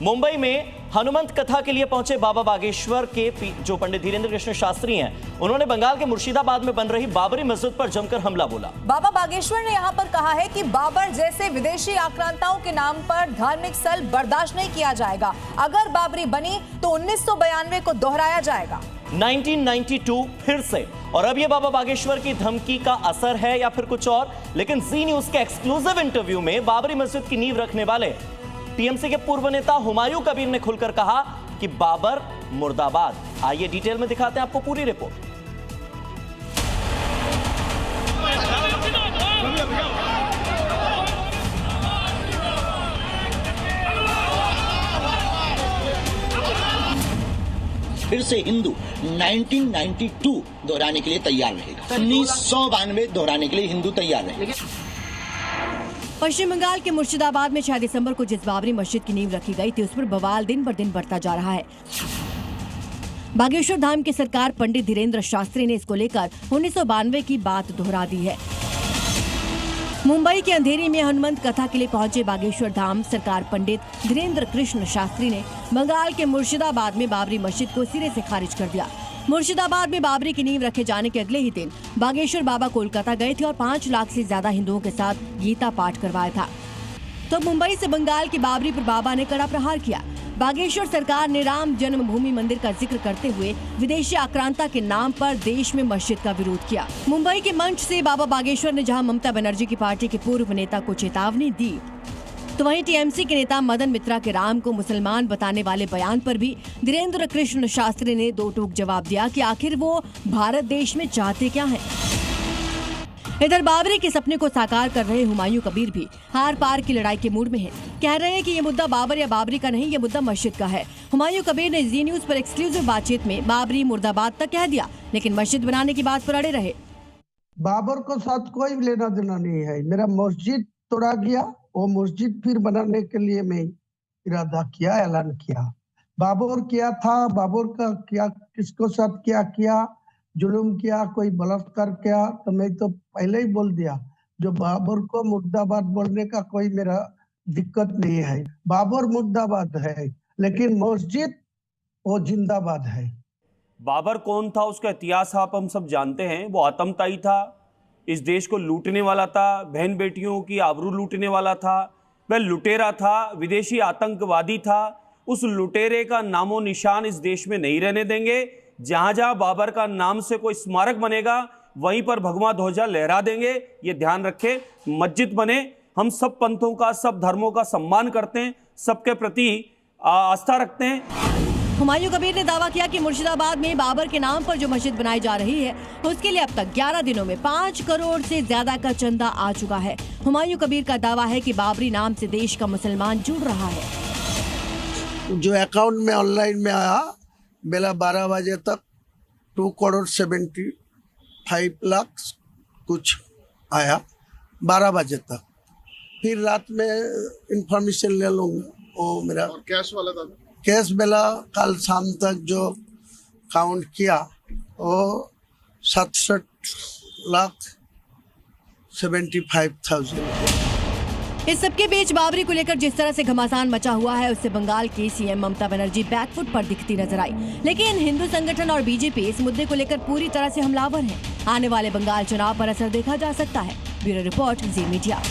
मुंबई में हनुमंत कथा के लिए पहुंचे बाबा बागेश्वर के जो पंडित धीरेन्द्र कृष्ण शास्त्री हैं, उन्होंने बंगाल के मुर्शिदाबाद में बन रही बाबरी मस्जिद पर जमकर हमला बोला। बाबा बागेश्वर ने यहां पर कहा है कि बाबर जैसे विदेशी आक्रांताओं के नाम पर धार्मिक स्थल बर्दाश्त नहीं किया जाएगा। अगर बाबरी बनी तो 1992 को दोहराया जाएगा। 1992 फिर से। और अब ये बाबा बागेश्वर की धमकी का असर है या फिर कुछ और, लेकिन जी न्यूज के एक्सक्लूसिव इंटरव्यू में बाबरी मस्जिद की नींव रखने वाले टीएमसी के पूर्व नेता हुमायूं कबीर ने खुलकर कहा कि बाबर मुर्दाबाद। आइए डिटेल में दिखाते हैं आपको पूरी रिपोर्ट। फिर से हिंदू 1992 दोहराने के लिए तैयार रहेगा, 1992 दोहराने के लिए हिंदू तैयार रहेगा। पश्चिम बंगाल के मुर्शिदाबाद में 6 दिसंबर को जिस बाबरी मस्जिद की नींव रखी गई थी, उस पर बवाल दिन ब दिन बढ़ता जा रहा है। बागेश्वर धाम के सरकार पंडित धीरेन्द्र शास्त्री ने इसको लेकर 1992 की बात दोहरा दी है। मुंबई के अंधेरी में हनुमंत कथा के लिए पहुंचे बागेश्वर धाम सरकार पंडित धीरेन्द्र कृष्ण शास्त्री ने बंगाल के मुर्शिदाबाद में बाबरी मस्जिद को सिरे से खारिज कर दिया। मुर्शिदाबाद में बाबरी की नींव रखे जाने के अगले ही दिन बागेश्वर बाबा कोलकाता गए थे और 5 लाख से ज्यादा हिंदुओं के साथ गीता पाठ करवाया था। तो मुंबई से बंगाल की बाबरी पर बाबा ने कड़ा प्रहार किया। बागेश्वर सरकार ने राम जन्मभूमि मंदिर का जिक्र करते हुए विदेशी आक्रांता के नाम पर देश में मस्जिद का विरोध किया। मुंबई के मंच से बाबा बागेश्वर ने जहां ममता बनर्जी की पार्टी के पूर्व नेता को चेतावनी दी, तो वहीं टीएमसी के नेता मदन मित्रा के राम को मुसलमान बताने वाले बयान पर भी धीरेन्द्र कृष्ण शास्त्री ने दो टूक जवाब दिया कि आखिर वो भारत देश में चाहते क्या हैं। इधर बाबरी के सपने को साकार कर रहे हुमायूं कबीर भी हार पार की लड़ाई के मूड में हैं। कह रहे हैं कि ये मुद्दा बाबर या बाबरी का नहीं, ये मुद्दा मस्जिद का है। हुमायूं कबीर ने जी न्यूज पर एक्सक्लूसिव बातचीत में बाबरी मुर्दाबाद तक कह दिया, लेकिन मस्जिद बनाने की बात पर अड़े रहे। बाबर को साथ कोई लेना देना नहीं है। मेरा मस्जिद तोड़ा गया, वो मस्जिद फिर बनाने के लिए मैं इरादा किया, ऐलान किया। बाबर क्या था, बाबर का क्या, किसको साथ क्या किया, जुल्म किया, कोई बलात्कार किया, तो मैं तो पहले ही बोल दिया। जो बाबर को मुर्दाबाद बोलने का कोई मेरा दिक्कत नहीं है। बाबर मुर्दाबाद है, लेकिन मस्जिद वो जिंदाबाद है। बाबर कौन था, उसका इतिहास हम सब जानते हैं। वो आतंकवादी था, इस देश को लूटने वाला था, बहन बेटियों की आबरू लूटने वाला था, वह लुटेरा था, विदेशी आतंकवादी था। उस लुटेरे का नामो निशान इस देश में नहीं रहने देंगे। जहां जहां बाबर का नाम से कोई स्मारक बनेगा, वहीं पर भगवा ध्वजा लहरा देंगे। ये ध्यान रखें। मस्जिद बने, हम सब पंथों का, सब धर्मों का सम्मान करते हैं, सबके प्रति आस्था रखते हैं। हुमायूं कबीर ने दावा किया कि मुर्शिदाबाद में बाबर के नाम पर जो मस्जिद बनाई जा रही है, उसके लिए अब तक 11 दिनों में 5 करोड़ से ज्यादा का चंदा आ चुका है। हुमायूं कबीर का दावा है कि बाबरी नाम से देश का मुसलमान जुड़ रहा है। जो अकाउंट में ऑनलाइन में आया, बेला 12 बजे तक 2 करोड़ 75 लाख कुछ आया, 12 बजे तक। फिर रात में इंफॉर्मेशन ले लूँगा। वो मेरा कैश वाला था, कैश बेला कल शाम तक जो काउंट किया वो 67 लाख 75,000। इस सबके बीच बाबरी को लेकर जिस तरह से घमासान मचा हुआ है, उससे बंगाल की सीएम ममता बनर्जी बैकफुट पर दिखती नजर आई। लेकिन हिंदू संगठन और बीजेपी इस मुद्दे को लेकर पूरी तरह से हमलावर हैं। आने वाले बंगाल चुनाव पर असर देखा जा सकता है। ब्यूरो रिपोर्ट, जी मीडिया।